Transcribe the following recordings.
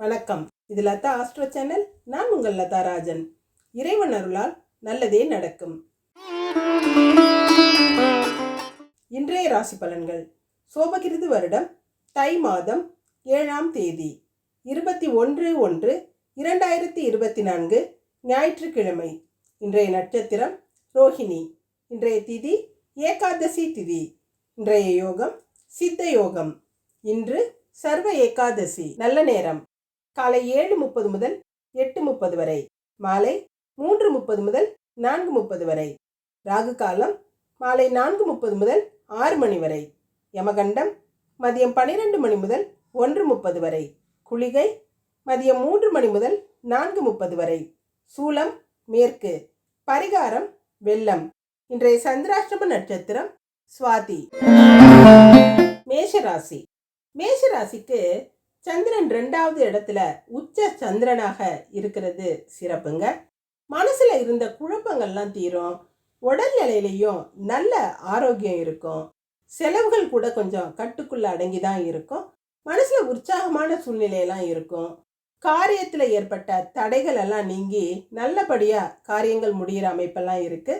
வணக்கம். இது Latha astro channel. நான் உங்கள் லதா ராஜன். இறைவன் அருளால் நல்லதே நடக்கும். இன்றைய ராசி பலன்கள். சோபகிருது வருடம் தை மாதம் 7ஆம் தேதி 21/1/2024 ஞாயிற்றுக்கிழமை. இன்றைய நட்சத்திரம் ரோஹிணி. இன்றைய திதி ஏகாதசி திதி. இன்றைய யோகம் சித்த யோகம். இன்று சர்வ ஏகாதசி. நல்ல நேரம் காலை 7:30 முதல் 8:30 வரை, மாலை 3:30 முதல் 4:30 வரை. ராகு காலம் மாலை 4:30 முதல் 6 மணி வரை. யமகண்டம் மதியம் 12 மணி முதல் 1:30 வரை. குளிகை மதியம் 3 மணி முதல் 4:30 வரை. சூலம் மேற்கு. பரிகாரம் வெள்ளம். இன்றைய சந்திராஷ்டம நட்சத்திரம் சுவாதி. மேஷராசி. மேஷராசிக்கு சந்திரன் 2வது இடத்துல உச்ச சந்திரனாக இருக்கிறது சிறப்புங்க. மனசுல இருந்த குழப்பங்கள்லாம் தீரும். உடல்நிலையிலையும் நல்ல ஆரோக்கியம் இருக்கும். செலவுகள் கூட கொஞ்சம் கட்டுக்குள்ள அடங்கிதான் இருக்கும். மனசுல உற்சாகமான சூழ்நிலையெல்லாம் இருக்கும். காரியத்துல ஏற்பட்ட தடைகள் எல்லாம் நீங்கி நல்லபடியா காரியங்கள் முடிகிற அமைப்பெல்லாம் இருக்கு.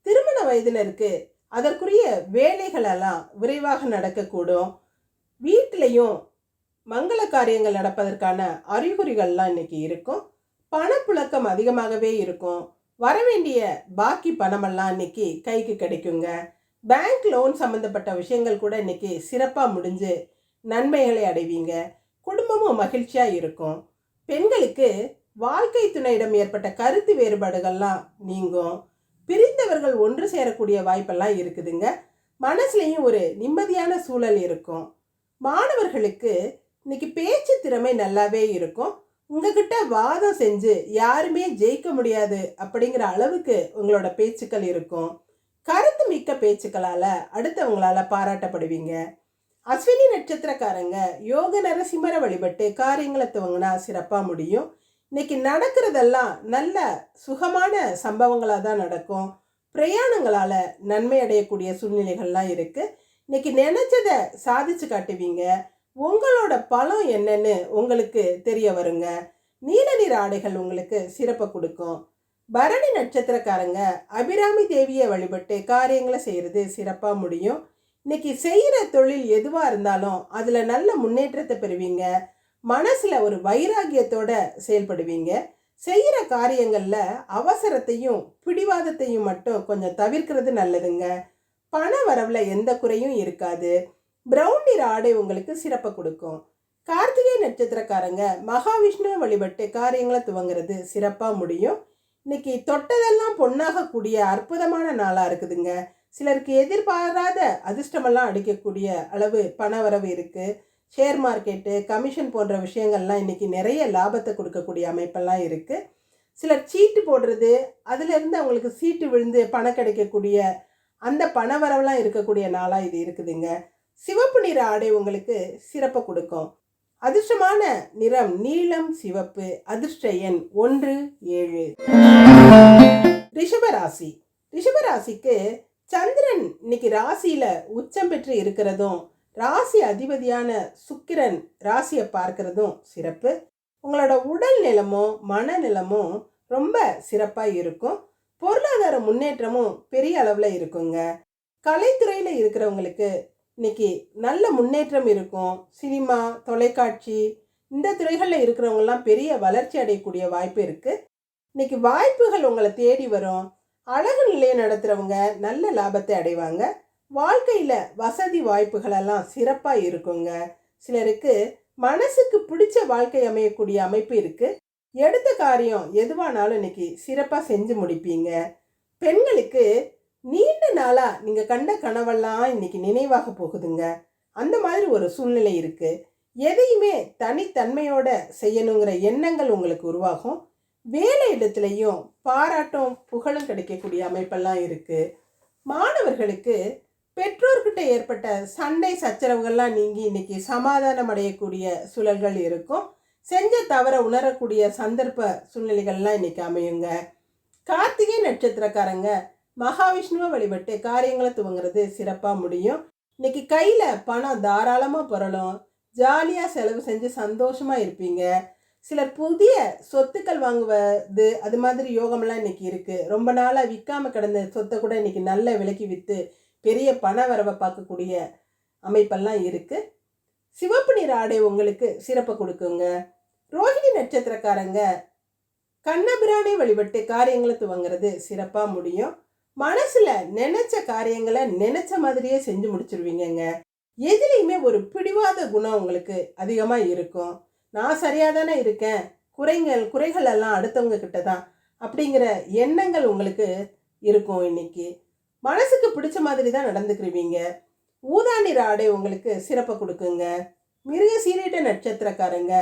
திருமண வயதினருக்கு அதற்குரிய வேலைகள் எல்லாம் விரைவாக நடக்கக்கூடும். வீட்டிலையும் மங்கள காரியங்கள் நடப்பதற்கான அறிகுறிகள்லாம் இன்னைக்கு இருக்கும். பணப்புழக்கம் அதிகமாகவே இருக்கும். வரவேண்டிய பாக்கி பணமெல்லாம் இன்னைக்கு கைக்கு கிடைக்குங்க. பேங்க் லோன் சம்மந்தப்பட்ட விஷயங்கள் கூட இன்னைக்கு சிறப்பாக முடிஞ்சு நன்மைகளை அடைவீங்க. குடும்பமும் மகிழ்ச்சியாக இருக்கும். பெண்களுக்கு வாழ்க்கை துணையிடம் ஏற்பட்ட கருத்து வேறுபாடுகள்லாம் நீங்கும். பிரிந்தவர்கள் ஒன்று சேரக்கூடிய வாய்ப்பெல்லாம் இருக்குதுங்க. மனசுலையும் ஒரு நிம்மதியான சூழல் இருக்கும். மாணவர்களுக்கு இன்னைக்கு பேச்சு திறமை நல்லாவே இருக்கும். உங்ககிட்ட வாதம் செஞ்சு யாருமே ஜெயிக்க முடியாது அப்படிங்கிற அளவுக்கு உங்களோட பேச்சுக்கள் இருக்கும். கருத்து மிக்க பேச்சுக்களால அடுத்தவங்களால பாராட்டப்படுவீங்க. அஸ்வினி நட்சத்திரக்காரங்க யோக நரசிம்மரை வழிபட்டு காரியங்களை துவங்கினா சிறப்பாக முடியும். இன்னைக்கு நடக்கிறதெல்லாம் நல்ல சுகமான சம்பவங்களாக தான் நடக்கும். பிரயாணங்களால நன்மை அடையக்கூடிய சூழ்நிலைகள்லாம் இருக்கு. இன்னைக்கு நினைச்சதை சாதிச்சு காட்டுவீங்க. உங்களோட பலம் என்னன்னு உங்களுக்கு தெரிய வருங்க. நீல நிற ஆடைகள் உங்களுக்கு சிறப்பை கொடுக்கும். பரணி நட்சத்திரக்காரங்க அபிராமி தேவியை வழிபட்டு காரியங்களை செய்கிறது சிறப்பாக முடியும். இன்னைக்கு செய்கிற தொழில் எதுவாக இருந்தாலும் அதில் நல்ல முன்னேற்றத்தை பெறுவீங்க. மனசில் ஒரு வைராகியத்தோட செயல்படுவீங்க. செய்கிற காரியங்களில் அவசரத்தையும் பிடிவாதத்தையும் மட்டும் கொஞ்சம் தவிர்க்கிறது நல்லதுங்க. பண வரவில் எந்த குறையும் இருக்காது. பிரவுன் நிற ஆடை உங்களுக்கு சிறப்பை கொடுக்கும். கார்த்திகை நட்சத்திரக்காரங்க மகாவிஷ்ணுவை வழிபட்டு காரியங்களை துவங்கிறது சிறப்பாக முடியும். இன்னைக்கு தொட்டதெல்லாம் பொன்னாகக்கூடிய அற்புதமான நாளாக இருக்குதுங்க. சிலருக்கு எதிர்பாராத அதிர்ஷ்டமெல்லாம் அடிக்கக்கூடிய அளவு பண வரவு இருக்குது. ஷேர் மார்க்கெட்டு கமிஷன் போன்ற விஷயங்கள்லாம் இன்னைக்கு நிறைய லாபத்தை கொடுக்கக்கூடிய அமைப்பெல்லாம் இருக்குது. சிலர் சீட்டு போடுறது, அதிலிருந்து அவங்களுக்கு சீட்டு விழுந்து பணம் கிடைக்கக்கூடிய அந்த பண வரவெல்லாம் இருக்கக்கூடிய நாளாக இது இருக்குதுங்க. சிவப்பு நிற ஆடை உங்களுக்கு சிறப்பை கொடுக்கும். அதிர்ஷ்டமான நிறம் நீலம் சிவப்பு. அதிர்ஷ்ட எண் 1 7. ரிஷபராசி. ரிஷபராசிக்கு சந்திரன் இன்னைக்கு ராசியில உச்சம் பெற்று இருக்கிறதும் ராசி அதிபதியான சுக்கிரன் ராசியை பார்க்கிறதும் சிறப்பு. உங்களோட உடல் நிலமும் மனநிலமும் ரொம்ப சிறப்பாக இருக்கும். பொருளாதார முன்னேற்றமும் பெரிய அளவில் இருக்குங்க. கலைத்துறையில் இருக்கிறவங்களுக்கு இன்னைக்கு நல்ல முன்னேற்றம் இருக்கும். சினிமா தொலைக்காட்சி இந்த துறைகளில் இருக்கிறவங்கலாம் பெரிய வளர்ச்சி அடையக்கூடிய வாய்ப்பு இருக்குது. இன்னைக்கு வாய்ப்புகள் உங்களை தேடி வரும். அழகு நிலையம் நடத்துகிறவங்க நல்ல லாபத்தை அடைவாங்க. வாழ்க்கையில் வசதி வாய்ப்புகளெல்லாம் சிறப்பாக இருக்குங்க. சிலருக்கு மனசுக்கு பிடிச்ச வாழ்க்கை அமையக்கூடிய அமைப்பு இருக்குது. எடுத்த காரியம் எதுவானாலும் இன்னைக்கு சிறப்பாக செஞ்சு முடிப்பீங்க. பெண்களுக்கு நீண்ட நாளாக நீங்கள் கண்ட கனவெல்லாம் இன்னைக்கு நினைவாக போகுதுங்க. அந்த மாதிரி ஒரு சூழ்நிலை இருக்குது. எதையுமே தனித்தன்மையோட செய்யணுங்கிற எண்ணங்கள் உங்களுக்கு உருவாகும். வேலை இடத்துலையும் பாராட்டும் புகழும் கிடைக்கக்கூடிய அமைப்பெல்லாம் இருக்குது. மாணவர்களுக்கு பெற்றோர்கிட்ட ஏற்பட்ட சண்டை சச்சரவுகள்லாம் நீங்கி இன்னைக்கு சமாதானம் அடையக்கூடிய சூழல்கள் இருக்கும். செஞ்ச தவற உணரக்கூடிய சந்தர்ப்ப சூழ்நிலைகள்லாம் இன்னைக்கு அமையுங்க. கார்த்திகை நட்சத்திரக்காரங்க மகாவிஷ்ணுவை வழிபட்டு காரியங்களை துவங்கிறது சிறப்பாக முடியும். இன்னைக்கு கையில் பணம் தாராளமாக புரளும். ஜாலியாக செலவு செஞ்சு சந்தோஷமாக இருப்பீங்க. சிலர் புதிய சொத்துக்கள் வாங்குவது அது மாதிரி யோகம்லாம் இன்னைக்கு இருக்குது. ரொம்ப நாளாக விற்காம கிடந்த சொத்தை கூட இன்னைக்கு நல்ல விலைக்கு விற்று பெரிய பண வரவை பார்க்கக்கூடிய அமைப்பெல்லாம் இருக்குது. சிவப்பு நிற ஆடை உங்களுக்கு சிறப்பை கொடுக்குங்க. ரோஹிணி நட்சத்திரக்காரங்க கண்ணபிரானை வழிபட்டு காரியங்களை துவங்கிறது சிறப்பாக முடியும். மனசில் நினைச்ச காரியங்களை நினைச்ச மாதிரியே செஞ்சு முடிச்சிருவீங்கங்க. எதுலேயுமே ஒரு பிடிவாத குணம் உங்களுக்கு அதிகமாக இருக்கும். நான் சரியாக தானே இருக்கேன், குறைகள் எல்லாம் அடுத்தவங்க கிட்ட தான் அப்படிங்கிற எண்ணங்கள் உங்களுக்கு இருக்கும். இன்னைக்கு மனசுக்கு பிடிச்ச மாதிரி தான் நடந்துக்கிருவீங்க. ஊதா நிற ஆடை உங்களுக்கு சிறப்பை கொடுக்குங்க. மிருக சீரிட்ட நட்சத்திரக்காரங்க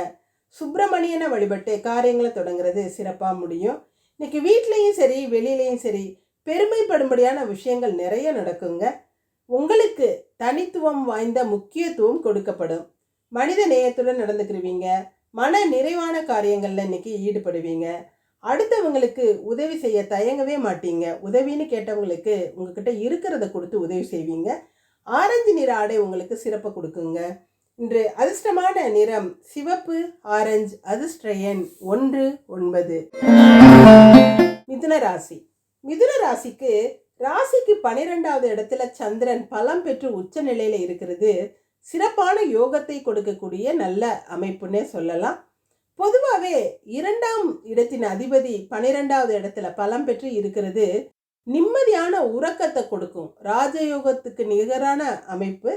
சுப்பிரமணியனை வழிபட்டு காரியங்களை தொடங்குறது சிறப்பாக முடியும். இன்னைக்கு வீட்லேயும் சரி வெளியிலையும் சரி பெருமைப்படும்படியான விஷயங்கள் நிறைய நடக்குங்க. உங்களுக்கு தனித்துவம் வாய்ந்த முக்கியத்துவம் கொடுக்கப்படும். மனித நேயத்துடன் நடந்துக்கிருவீங்க. மன நிறைவான காரியங்களில் இன்னைக்கு ஈடுபடுவீங்க. அடுத்தவங்களுக்கு உதவி செய்ய தயங்கவே மாட்டீங்க. உதவின்னு கேட்டவங்களுக்கு உங்ககிட்ட இருக்கிறத கொடுத்து உதவி செய்வீங்க. ஆரஞ்சு நிற ஆடை உங்களுக்கு சிறப்பை கொடுக்குங்க. இன்று அதிர்ஷ்டமான நிறம் சிவப்பு, ஆரஞ்சு. அதிர்ஷ்ட எண் 1, 9. மிதுன ராசி. மிதுன ராசிக்கு 12வது இடத்துல சந்திரன் பலம் பெற்று உச்ச நிலையில இருக்கிறது சிறப்பான யோகத்தை கொடுக்கக்கூடிய நல்ல அமைப்புன்னே சொல்லலாம். பொதுவாகவே 2ஆம் இடத்தின் அதிபதி 12வது இடத்துல பலம் பெற்று இருக்கிறது நிம்மதியான உறக்கத்தை கொடுக்கும். ராஜயோகத்துக்கு நிகரான அமைப்பு.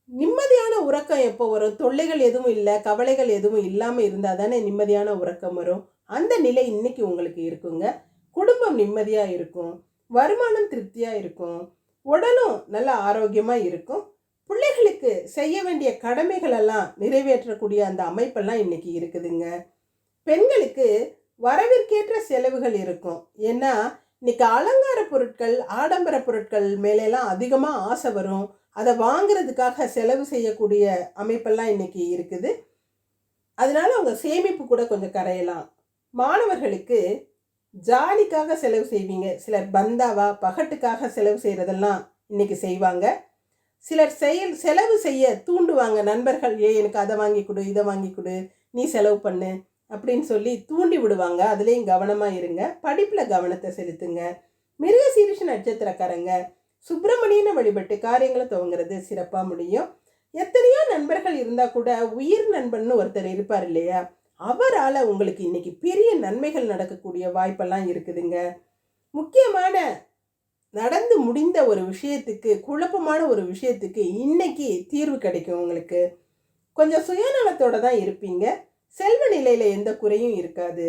நிம்மதியான உறக்கம் எப்போ வரும்? தொல்லைகள் எதுவும் இல்லை, கவலைகள் எதுவும் இல்லாமல் இருந்தால் தானே நிம்மதியான உறக்கம் வரும். அந்த நிலை இன்னைக்கு உங்களுக்கு இருக்குங்க. குடும்பம் நிம்மதியாக இருக்கும், வருமானம் திருப்தியாக இருக்கும், உடலும் நல்ல ஆரோக்கியமாக இருக்கும். பிள்ளைகளுக்கு செய்ய வேண்டிய கடமைகள் எல்லாம் நிறைவேற்றக்கூடிய அந்த அமைப்பெல்லாம் இன்னைக்கு இருக்குதுங்க. பெண்களுக்கு வரவிற்கேற்ற செலவுகள் இருக்கும். ஏன்னா இன்னைக்கு அலங்கார பொருட்கள், ஆடம்பர பொருட்கள் மேலெல்லாம் அதிகமாக ஆசை வரும். அதை வாங்கிறதுக்காக செலவு செய்யக்கூடிய அமைப்பெல்லாம் இன்னைக்கு இருக்குது. அதனால அவங்க சேமிப்பு கூட கொஞ்சம் கரையலாம். மாணவர்களுக்கு ஜாலிக்காக செலவு செய்வீங்க. சிலர் பந்தாவா பகட்டுக்காக செலவு செய்கிறதெல்லாம் இன்னைக்கு செய்வாங்க. சிலர் செலவு செய்ய தூண்டுவாங்க. நண்பர்கள், எனக்கு அதை வாங்கி கொடு, இதை வாங்கி கொடு, நீ செலவு பண்ணு அப்படின்னு சொல்லி தூண்டி விடுவாங்க. அதுலேயும் கவனமாக இருங்க. படிப்பில் கவனத்தை செலுத்துங்க. மிருக சீரிஷ நட்சத்திரக்காரங்க சுப்பிரமணியனை வழிபட்டு காரியங்களை துவங்கிறது சிறப்பாக முடியும். எத்தனையோ நண்பர்கள் இருந்தால் கூட உயிர் நண்பன்னு ஒருத்தர் இருப்பார் இல்லையா, அவரால் உங்களுக்கு இன்னைக்கு பெரிய நன்மைகள் நடக்கக்கூடிய வாய்ப்பெல்லாம் இருக்குதுங்க. முக்கியமான நடந்து முடிந்த ஒரு விஷயத்துக்கு, குழப்பமான ஒரு விஷயத்துக்கு இன்னைக்கு தீர்வு கிடைக்கும். உங்களுக்கு கொஞ்சம் சுயநலத்தோடு தான் இருப்பீங்க. செல்வ நிலையில் எந்த குறையும் இருக்காது.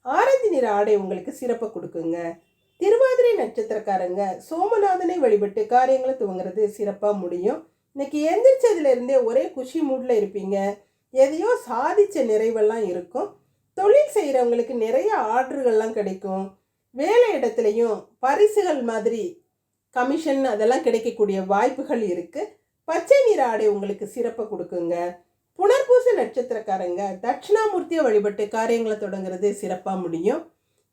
ஆரஞ்சு நிற ஆடை உங்களுக்கு சிறப்பை கொடுக்குங்க. திருவாதிரை நட்சத்திரக்காரங்க சோமநாதனை வழிபட்டு காரியங்களை துவங்கிறது சிறப்பாக முடியும். இன்னைக்கு எந்திரிச்சதுலேருந்தே ஒரே குஷி மூடில் இருப்பீங்க. எதையோ சாதித்த நிறைவெல்லாம் இருக்கும். தொழில் செய்கிறவங்களுக்கு நிறைய ஆர்டர்கள்லாம் கிடைக்கும். வேலை இடத்துலையும் பரிசுகள் மாதிரி கமிஷன் அதெல்லாம் கிடைக்கக்கூடிய வாய்ப்புகள் இருக்குது. பச்சை நிற ஆடை உங்களுக்கு சிறப்பை கொடுக்குங்க. புனர்பூச நட்சத்திரக்காரங்க தட்சிணாமூர்த்தியை வழிபட்டு காரியங்களை தொடங்குறது சிறப்பாக முடியும்.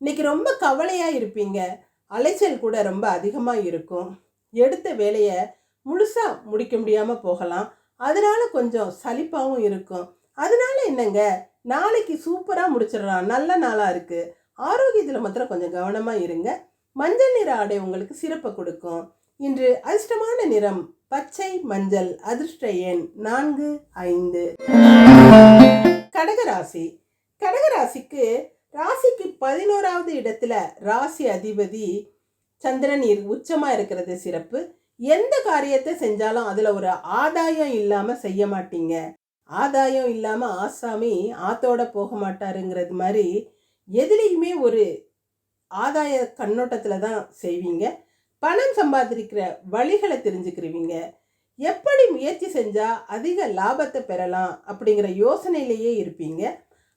இன்னைக்கு ரொம்ப கவலையாக இருப்பீங்க. அலைச்சல் கூட ரொம்ப அதிகமாக இருக்கும். எடுத்த வேலையை முழுசாக முடிக்க முடியாமல் போகலாம். அதனால கொஞ்சம் சலிப்பாகவும் இருக்கும். அதனால என்னங்க, நாளைக்கு சூப்பராக முடிச்சிடலாம், நல்ல நாளாக இருக்குது. ஆரோக்கியத்தில் மாத்திரம் கொஞ்சம் கவனமாக இருங்க. மஞ்சள் நிற ஆடை உங்களுக்கு சிறப்பை கொடுக்கும். இன்று அதிர்ஷ்டமான நிறம் பச்சை, மஞ்சள். அதிர்ஷ்ட எண் 4, 5. கடகராசி. கடகராசிக்கு ராசிக்கு 11வது இடத்துல ராசி அதிபதி சந்திரன் உச்சமாக இருக்கிறது சிறப்பு. எந்த காரியத்தை செஞ்சாலும் அதில் ஒரு ஆதாயம் இல்லாமல் செய்ய மாட்டீங்க. ஆதாயம் இல்லாமல் ஆசாமி ஆத்தோட போக மாட்டாருங்கிறது மாதிரி எதுலேயுமே ஒரு ஆதாய கண்ணோட்டத்தில் தான் செய்வீங்க. பணம் சம்பாதிக்கிற வழிகளை தெரிஞ்சுக்கிருவீங்க. எப்படி முயற்சி செஞ்சால் அதிக லாபத்தை பெறலாம் அப்படிங்கிற யோசனையிலேயே இருப்பீங்க.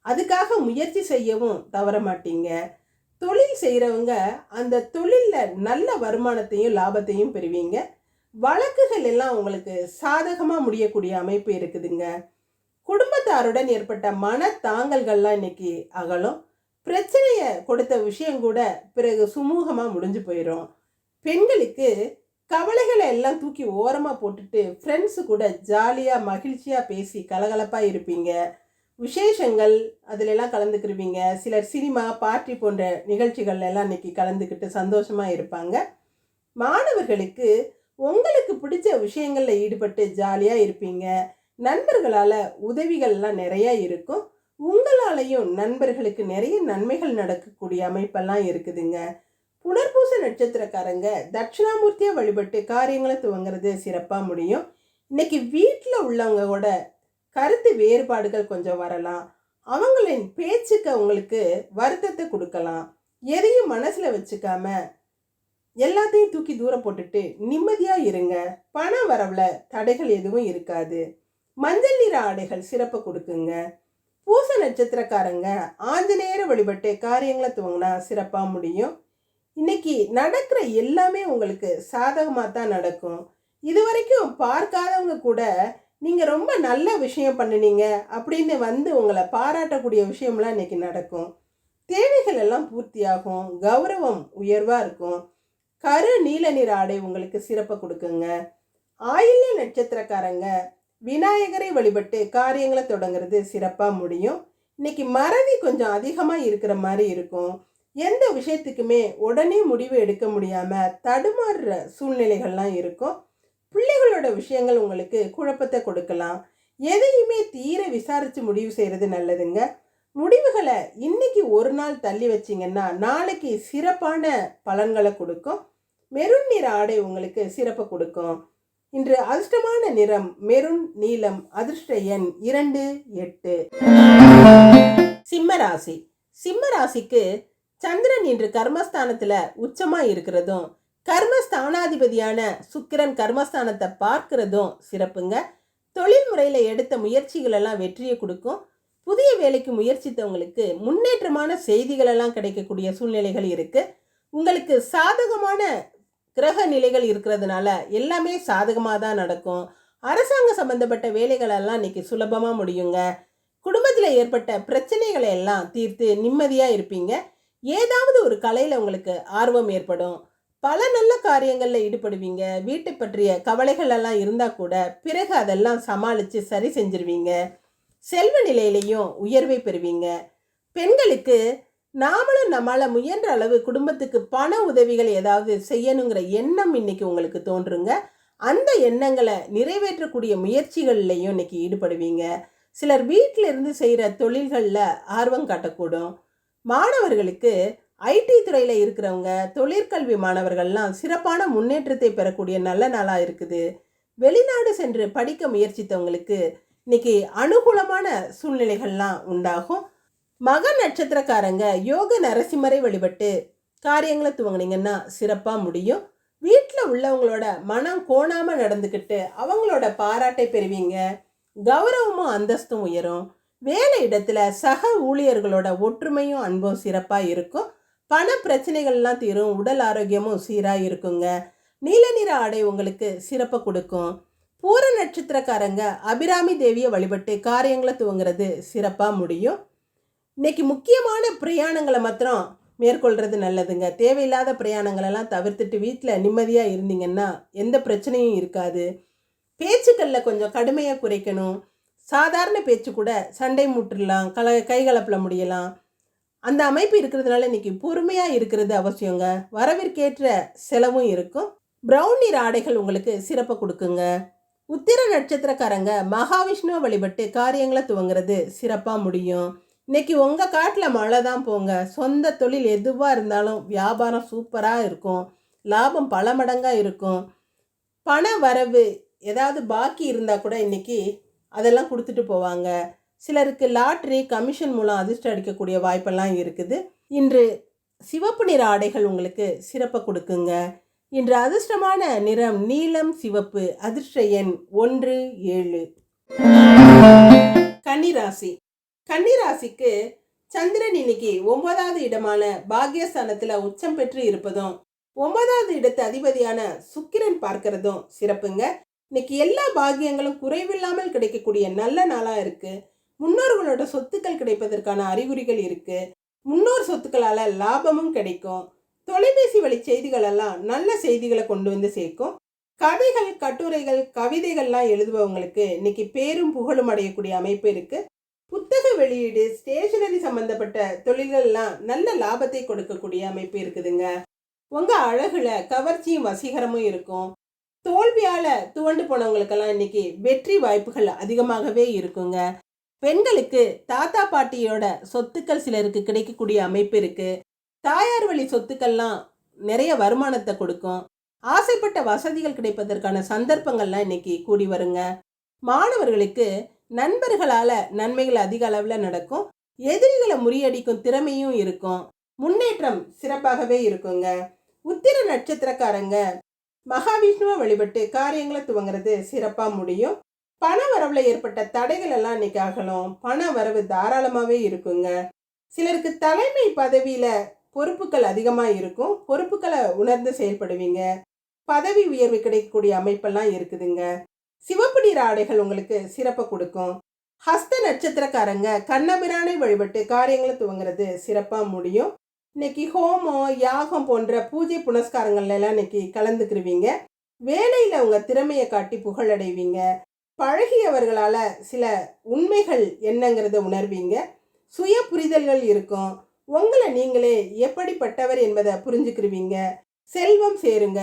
அதுக்காக முயற்சி செய்யவும் தவற மாட்டீங்க. தொழில் செய்கிறவங்க அந்த தொழிலில் நல்ல வருமானத்தையும் லாபத்தையும் பெறுவீங்க. வழக்குகள் எல்லாம் உங்களுக்கு சாதகமாக முடியக்கூடிய அமைப்பு இருக்குதுங்க. குடும்பத்தாருடன் ஏற்பட்ட மன தாங்கல்கள்லாம் இன்னைக்கு அகலும். பிரச்சனையை கொடுத்த விஷயம் கூட பிறகு சுமூகமாக முடிஞ்சு போயிடும். பெண்களுக்கு கவலைகளை எல்லாம் தூக்கி ஓரமாக போட்டுட்டு ஃப்ரெண்ட்ஸு கூட ஜாலியாக மகிழ்ச்சியாக பேசி கலகலப்பாக இருப்பீங்க. விசேஷங்கள் அதிலெல்லாம் கலந்துக்கிருவீங்க. சிலர் சினிமா பார்ட்டி போன்ற நிகழ்ச்சிகள் எல்லாம் இன்னைக்கு கலந்துக்கிட்டு சந்தோஷமாக இருப்பாங்க. மாணவர்களுக்கு உங்களுக்கு பிடிச்ச விஷயங்களில் ஈடுபட்டு ஜாலியாக இருப்பீங்க. நண்பர்களால் உதவிகள்லாம் நிறையா இருக்கும். உங்களாலையும் நண்பர்களுக்கு நிறைய நன்மைகள் நடக்கக்கூடிய அமைப்பெல்லாம் இருக்குதுங்க. புனர்பூச நட்சத்திரக்காரங்க தட்சிணாமூர்த்தியை வழிபட்டு காரியங்களை துவங்குறது சிறப்பாக முடியும். இன்னைக்கு வீட்டில் உள்ளவங்களோட கருத்து வேறுபாடுகள் கொஞ்சம் வரலாம். அவங்களின் பேச்சுக்கு உங்களுக்கு வருத்தத்தை கொடுக்கலாம். எதையும் மனசில் வச்சுக்காம எல்லாத்தையும் தூக்கி தூரம் போட்டுட்டு நிம்மதியாக இருங்க. பண வரவில் தடைகள் எதுவும் இருக்காது. மஞ்சள் நிற ஆடைகள் சிறப்பு கொடுக்குங்க. பூச நட்சத்திரக்காரங்க ஆஞ்சநேயரை வழிபட்டு காரியங்களை துவங்கினா சிறப்பாக முடியும். இன்னைக்கு நடக்கிற எல்லாமே உங்களுக்கு சாதகமாக தான் நடக்கும். இது வரைக்கும் பார்க்காதவங்க கூட நீங்கள் ரொம்ப நல்ல விஷயம் பண்ணினீங்க அப்படின்னு வந்து உங்களை பாராட்டக்கூடிய விஷயம்லாம் இன்னைக்கு நடக்கும். தேவைகள் எல்லாம் பூர்த்தியாகும். கௌரவம் உயர்வாக இருக்கும். கரு நீல நிற ஆடை உங்களுக்கு சிறப்பை கொடுக்குங்க. ஆயில்ய நட்சத்திரக்காரங்க விநாயகரை வழிபட்டு காரியங்களை தொடங்குறது சிறப்பாக முடியும். இன்னைக்கு மறதி கொஞ்சம் அதிகமாக இருக்கிற மாதிரி இருக்கும். எந்த விஷயத்துக்குமே உடனே முடிவு எடுக்க முடியாமல் தடுமாறுற சூழ்நிலைகள்லாம் இருக்கும். பிள்ளைகளோட விஷயங்கள் உங்களுக்கு குழப்பத்தை கொடுக்கலாம். எதையுமே தீர விசாரித்து முடிவு செய்கிறது நல்லதுங்க. முடிவுகளை இன்னைக்கு ஒரு நாள் தள்ளி வச்சிங்கன்னா நாளைக்கு சிறப்பான பலன்களை கொடுக்கும். மெருண் நிற ஆடை உங்களுக்கு சிறப்பு கொடுக்கும். இன்று அதிர்ஷ்டமான நிறம் மெருண் நீலம். அதிர்ஷ்ட எண் 2, 8. சிம்மராசி. சிம்மராசிக்கு சந்திரன் இன்று கர்மஸ்தானத்தில் உச்சமாக இருக்கிறதும் கர்மஸ்தானாதிபதியான சுக்கிரன் கர்மஸ்தானத்தை பார்க்கிறதும் சிறப்புங்க. தொழில் முறையில் எடுத்த முயற்சிகள் எல்லாம் வெற்றியை கொடுக்கும். புதிய வேலைக்கு முயற்சித்தவங்களுக்கு முன்னேற்றமான செய்திகள் எல்லாம் கிடைக்கக்கூடிய சூழ்நிலைகள் இருக்குது. உங்களுக்கு சாதகமான கிரக நிலைகள் இருக்கிறதுனால எல்லாமே சாதகமாக தான் நடக்கும். அரசாங்க சம்பந்தப்பட்ட வேலைகளெல்லாம் இன்னைக்கு சுலபமாக முடியுங்க. குடும்பத்தில் ஏற்பட்ட பிரச்சனைகளை எல்லாம் தீர்த்து நிம்மதியாக இருப்பீங்க. ஏதாவது ஒரு கலையில் உங்களுக்கு ஆர்வம் ஏற்படும். பல நல்ல காரியங்களில் ஈடுபடுவீங்க. வீட்டை பற்றிய கவலைகள் எல்லாம் இருந்தால் கூட பிறகு அதெல்லாம் சமாளித்து சரி செஞ்சிருவீங்க. செல்வ நிலையிலையும் உயர்வை பெறுவீங்க. பெண்களுக்கு நாமளும் நம்மளால் முயன்ற அளவு குடும்பத்துக்கு பண உதவிகள் ஏதாவது செய்யணுங்கிற எண்ணம் இன்னைக்கு உங்களுக்கு தோன்றுங்க. அந்த எண்ணங்களை நிறைவேற்றக்கூடிய முயற்சிகள்லையும் இன்னைக்கு ஈடுபடுவீங்க. சிலர் வீட்டில் இருந்து செய்கிற தொழில்களில் ஆர்வம் காட்டக்கூடும். மாணவர்களுக்கு ஐடி துறையில் இருக்கிறவங்க, தொழிற்கல்வி மாணவர்கள்லாம் சிறப்பான முன்னேற்றத்தை பெறக்கூடிய நல்ல நாளாக இருக்குது. வெளிநாடு சென்று படிக்க முயற்சித்தவங்களுக்கு இன்னைக்கு அனுகூலமான சூழ்நிலைகள்லாம் உண்டாகும். மக நட்சத்திரக்காரங்க யோக நரசிம்மரை வழிபட்டு காரியங்களை துவங்கினீங்கன்னா சிறப்பாக முடியும். வீட்டில் உள்ளவங்களோட மனம் கோணாமல் நடந்துக்கிட்டு அவங்களோட பாராட்டை பெறுவீங்க. கௌரவமும் அந்தஸ்தும் உயரும். வேலை இடத்துல சக ஊழியர்களோட ஒற்றுமையும் அன்பும் சிறப்பாக இருக்கும். பண பிரச்சனைகள்லாம் தீரும். உடல் ஆரோக்கியமும் சீராக இருக்குங்க. நீல நிற ஆடை உங்களுக்கு சிறப்பை கொடுக்கும். பூர நட்சத்திரக்காரங்க அபிராமி தேவியை வழிபட்டு காரியங்களை துவங்குறது சிறப்பாக முடியும். இன்னைக்கு முக்கியமான பிரயாணங்களை மாத்திரம் மேற்கொள்கிறது நல்லதுங்க. தேவையில்லாத பிரயாணங்களெல்லாம் தவிர்த்துட்டு வீட்டில் நிம்மதியாக இருந்தீங்கன்னா எந்த பிரச்சனையும் இருக்காது. பேச்சுக்களில் கொஞ்சம் கடுமையாக குறைக்கணும். சாதாரண பேச்சு கூட சண்டை மூட்டுடலாம், கைகலப்பில் முடியலாம். அந்த அமைப்பு இருக்கிறதுனால இன்னைக்கு பொறுமையாக இருக்கிறது அவசியங்க. வரவிற்கேற்ற செலவும் இருக்கும். பிரவுன் நிற ஆடைகள் உங்களுக்கு சிறப்பை கொடுக்குங்க. உத்திர நட்சத்திரக்காரங்க மகாவிஷ்ணுவை வழிபட்டு காரியங்களை துவங்குறது சிறப்பாக முடியும். இன்னைக்கு உங்கள் காட்டில் மழை தான் போங்க. சொந்த தொழில் எதுவாக இருந்தாலும் வியாபாரம் சூப்பராக இருக்கும். லாபம் பல மடங்காக இருக்கும். பண வரவு ஏதாவது பாக்கி இருந்தால் கூட இன்னைக்கு அதெல்லாம் கொடுத்துட்டு போவாங்க. சிலருக்கு லாட்ரி கமிஷன் மூலம் அதிர்ஷ்டம் அடிக்கக்கூடிய வாய்ப்பெல்லாம் இருக்குது. இன்று சிவப்பு நிற ஆடைகள் உங்களுக்கு சிறப்பை கொடுக்குங்க. இன்று அதிர்ஷ்டமான நிறம் நீலம் சிவப்பு. அதிர்ஷ்ட எண் 1, 7. கன்னிராசி. கன்னிராசிக்கு சந்திரன் இன்னைக்கு 9வது இடமான பாக்யஸ்தானத்தில் உச்சம் பெற்று இருப்பதும் 9வது இடத்து அதிபதியான சுக்கிரன் பார்க்கிறதும் சிறப்புங்க. இன்னைக்கு எல்லா பாக்கியங்களும் குறைவில்லாமல் கிடைக்கக்கூடிய நல்ல நாளாக இருக்கு. முன்னோர்களோட சொத்துக்கள் கிடைப்பதற்கான அறிகுறிகள் இருக்கு. முன்னோர் சொத்துக்களால் லாபமும் கிடைக்கும். தொலைபேசி வழி செய்திகள் எல்லாம் நல்ல செய்திகளை கொண்டு வந்து சேர்க்கும். கதைகள், கட்டுரைகள், கவிதைகள்லாம் எழுதுபவங்களுக்கு இன்னைக்கு பேரும் புகழும் அடையக்கூடிய அமைப்பு இருக்கு. புத்தக வெளியீடு, ஸ்டேஷனரி சம்பந்தப்பட்ட தொழில்கள்லாம் நல்ல லாபத்தை கொடுக்கக்கூடிய அமைப்பு இருக்குதுங்க. உங்க அழகுல கவர்ச்சியும் வசீகரமும் இருக்கும். தோல்வியால துவண்டு போனவங்களுக்கெல்லாம் இன்னைக்கு வெற்றி வாய்ப்புகள் அதிகமாகவே இருக்குங்க. பெண்களுக்கு தாத்தா பாட்டியோட சொத்துக்கள் சிலருக்கு கிடைக்கக்கூடிய அமைப்பு இருக்கு. தாயார் வழி சொத்துக்கள்லாம் நிறைய வருமானத்தை கொடுக்கும். ஆசைப்பட்ட வசதிகள் கிடைப்பதற்கான சந்தர்ப்பங்கள்லாம் இன்னைக்கு கூடி வருங்க. மாணவர்களுக்கு நண்பர்களால நன்மைகள் அதிக அளவில் நடக்கும். எதிரிகளை முறியடிக்கும் திறமையும் இருக்கும். முன்னேற்றம் சிறப்பாகவே இருக்குங்க. உத்திர நட்சத்திரக்காரங்க மகாவிஷ்ணுவை வழிபட்டு காரியங்களை துவங்குறது சிறப்பாக முடியும். பண வரவுல ஏற்பட்ட தடைகள் எல்லாம் இன்னைக்கு அகலும். பண வரவு தாராளமாகவே இருக்குங்க. சிலருக்கு தலைமை பதவியில பொறுப்புகள் அதிகமாக இருக்கும். பொறுப்புகளை உணர்ந்து செயல்படுவீங்க. பதவி உயர்வு கிடைக்கக்கூடிய அமைப்பெல்லாம் இருக்குதுங்க. சிவப்பு நிற ஆடைகள் உங்களுக்கு சிறப்பை கொடுக்கும். ஹஸ்த நட்சத்திரக்காரங்க கண்ணபிரானை வழிபட்டு காரியங்களை துவங்குறது சிறப்பாக முடியும். இன்னைக்கு ஹோமம், யாகம் போன்ற பூஜை புனஸ்காரங்கள்ல எல்லாம் இன்னைக்கு கலந்துக்கிருவீங்க. வேலையில உங்க திறமையை காட்டி புகழடைவீங்க. பழகியவர்களால சில உண்மைகள் என்னங்கிறத உணர்வீங்க. சுய புரிதல்கள் இருக்கும். உங்களை நீங்களே எப்படிப்பட்டவர் என்பதை புரிஞ்சுக்கிருவீங்க. செல்வம் சேருங்க.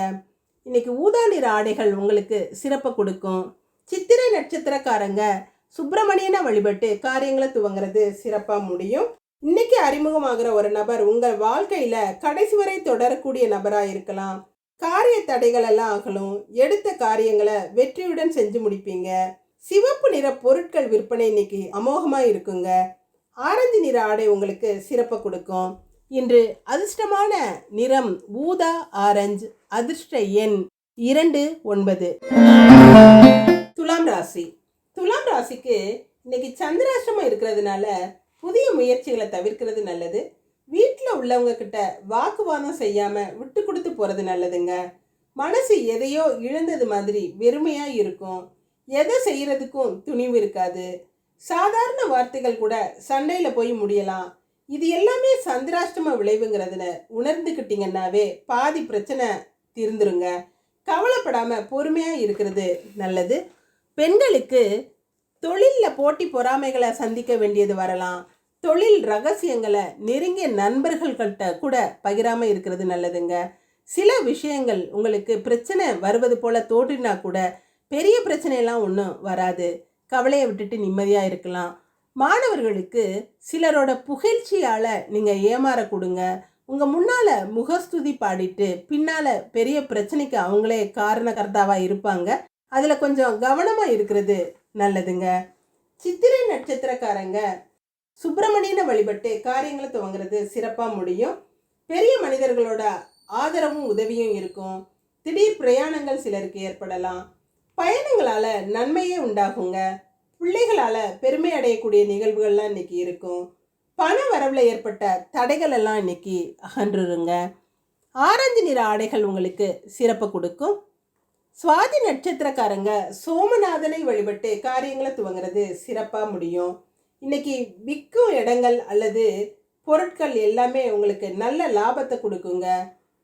இன்னைக்கு ஊதா நிற ஆடைகள் உங்களுக்கு சிறப்பை கொடுக்கும். சித்திரை நட்சத்திரக்காரங்க சுப்பிரமணியனை வழிபட்டு காரியங்களை துவங்குறது சிறப்பாக முடியும். இன்னைக்கு அறிமுகமாகிற ஒரு நபர் உங்கள் வாழ்க்கையில கடைசி வரை தொடரக்கூடிய நபராக இருக்கலாம். காரிய தடைகள் எல்லாம் அகலும். எடுத்த காரியங்களை வெற்றியுடன் செஞ்சு முடிப்பீங்க. சிவப்பு நிற பொருட்கள் விற்பனை இன்னைக்கு அமோகமா இருக்குங்க. ஆரஞ்சு நிற ஆடை உங்களுக்கு சிறப்பை கொடுக்கும். இன்று அதிர்ஷ்டமான நிறம் ஊதா ஆரஞ்சு. அதிர்ஷ்ட எண் 29. துலாம் ராசி. துலாம் ராசிக்கு இன்னைக்கு சந்திராஷ்டமம் இருக்கிறதுனால புதிய முயற்சிகளை தவிர்க்கிறது நல்லது. வீட்டில் உள்ளவங்க கிட்ட வாக்குவாதம் செய்யாம விட்டு கொடுத்து போறது நல்லதுங்க. மனசு எதையோ இழந்தது மாதிரி வெறுமையா இருக்கும். எதை செய்யறதுக்கும் துணிவு இருக்காது. சாதாரண வார்த்தைகள் கூட சண்டையில போய் முடியலாம். இது எல்லாமே சந்திராஷ்டம விளைவுங்கிறதுல உணர்ந்துக்கிட்டீங்கன்னாவே பாதி பிரச்சனை தீர்ந்துருங்க. கவலைப்படாம பொறுமையா இருக்கிறது நல்லது. பெண்களுக்கு தொழிலில் போட்டி பொறாமைகளை சந்திக்க வேண்டியது வரலாம். தொழில் ரகசியங்களை நெருங்கிய நண்பர்கள்கிட்ட கூட பகிராமல் இருக்கிறது நல்லதுங்க. சில விஷயங்கள் உங்களுக்கு பிரச்சனை வருவது போல தோன்றினா கூட பெரிய பிரச்சனையெல்லாம் ஒன்றும் வராது. கவலையை விட்டுட்டு நிம்மதியாக இருக்கலாம். மாணவர்களுக்கு சிலரோட புகழ்ச்சியால் நீங்கள் ஏமாற கொடுங்க. உங்கள் முன்னால் முகஸ்துதி பாடிட்டு பின்னால் பெரிய பிரச்சனைக்கு அவங்களே காரணகர்த்தாவாக இருப்பாங்க. அதில் கொஞ்சம் கவனமாக இருக்கிறது நல்லதுங்க. சித்திரை நட்சத்திரக்காரங்க சுப்பிரமணியனை வழிபட்டு காரியங்களை துவங்குறது சிறப்பாக முடியும். பெரிய மனிதர்களோட ஆதரவும் உதவியும் இருக்கும். திடீர் பிரயாணங்கள் சிலருக்கு ஏற்படலாம். பயணங்களால் நன்மையே உண்டாகுங்க. பிள்ளைகளால் பெருமை அடையக்கூடிய நிகழ்வுகள்லாம் இன்னைக்கு இருக்கும். பண வரவில் ஏற்பட்ட தடைகள் எல்லாம் இன்னைக்கு அகன்றுருங்க. ஆரஞ்சு நிற ஆடைகள் உங்களுக்கு சிறப்பை கொடுக்கும். சுவாதி நட்சத்திரக்காரங்க சோமநாதனை வழிபட்டு காரியங்களை துவங்குறது சிறப்பாக முடியும். இன்னைக்கு விற்கும் இடங்கள் அல்லது பொருட்கள் எல்லாமே உங்களுக்கு நல்ல லாபத்தை கொடுக்குங்க.